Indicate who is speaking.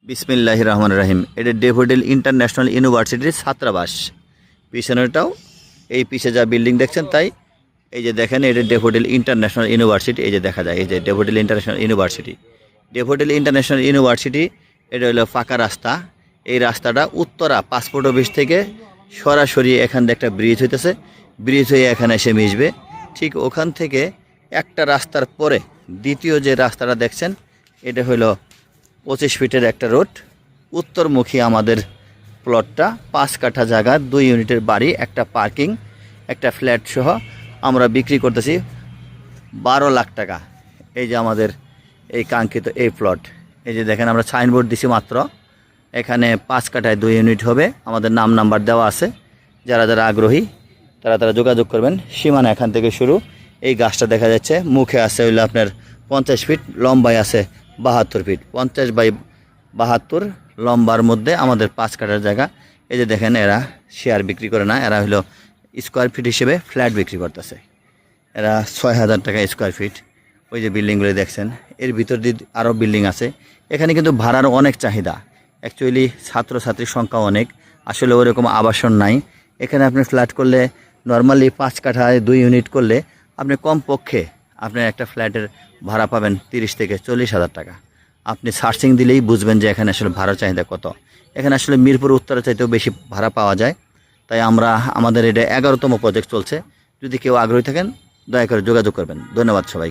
Speaker 1: বিসমিল্লাহির রহমানির রহিম। এটা ডেফোডিল ইন্টারন্যাশনাল ইউনিভার্সিটির ছাত্রাবাস। পিছনেটাও এই পিছে যা বিল্ডিং দেখছেন তাই এই যে দেখেন এটা ডেফোডিল ইন্টারন্যাশনাল ইউনিভার্সিটি। এই যে দেখা যায় এই যে daffodil international university. Daffodil international university এটা হলো ফাঁকা রাস্তা। এই রাস্তাটা উত্তরা পাসপোর্ট অফিস থেকে সরাসরি এখান দিয়ে একটা ব্রিজ হইতেছে, ব্রিজ হয়ে এখানে এসে মিশবে। ঠিক ওখান থেকে একটা রাস্তার পরে দ্বিতীয় যে রাস্তাটা দেখছেন এটা হলো 25 ফিটের একটা রোড। উত্তরমুখী আমাদের প্লটটা 5 কাঠা জায়গা, 2 ইউনিটের বাড়ি, একটা পার্কিং, একটা ফ্ল্যাট সহ আমরা বিক্রি করতেছি 12 লাখ টাকা। এই যে আমাদের এই কাঙ্ক্ষিত এই প্লট। এই যে দেখেন আমরা সাইনবোর্ড দিছি মাত্র। এখানে 5 কাঠায় 2 ইউনিট হবে। আমাদের নাম নাম্বার দেওয়া আছে। যারা যারা আগ্রহী তারা যোগাযোগ করবেন। সীমানা এখান থেকে শুরু। এই গাছটা দেখা যাচ্ছে মুখে আছে হইলো আপনার 50 ফিট, লম্বায় আছে 72 ফিট। 50 বাই 72 লম্বার মধ্যে আমাদের 5 কাঠার জায়গা। এই যে দেখেন এরা শেয়ার বিক্রি করে না, এরা হলো স্কোয়ার ফিট হিসেবে ফ্ল্যাট বিক্রি করতেছে। এরা 6000 টাকা স্কোয়ার ফিট। ওই যে বিল্ডিংগুলো দেখছেন এর ভিতর দিয়ে আরও বিল্ডিং আছে। এখানে কিন্তু ভাড়ার অনেক চাহিদা। অ্যাকচুয়ালি ছাত্রছাত্রীর সংখ্যা অনেক, আসলে ওরকম আবাসন নাই। এখানে আপনি ফ্ল্যাট করলে নর্মালি 5 কাঠায় 2 ইউনিট করলে আপনি কমপক্ষে আপনি একটা ফ্ল্যাটের ভাড়া পাবেন 30 থেকে 40,000 টাকা। আপনি সার্চিং দিলেই বুঝবেন যে এখানে আসলে ভাড়ার চাহিদা কত। এখানে আসলে মিরপুর উত্তরা চাইতেও বেশি ভাড়া পাওয়া যায়। তাই আমাদের এটা 11তম প্রজেক্ট চলছে। যদি কেউ আগ্রহী থাকেন দয়া করে যোগাযোগ করবেন। ধন্যবাদ সবাইকে।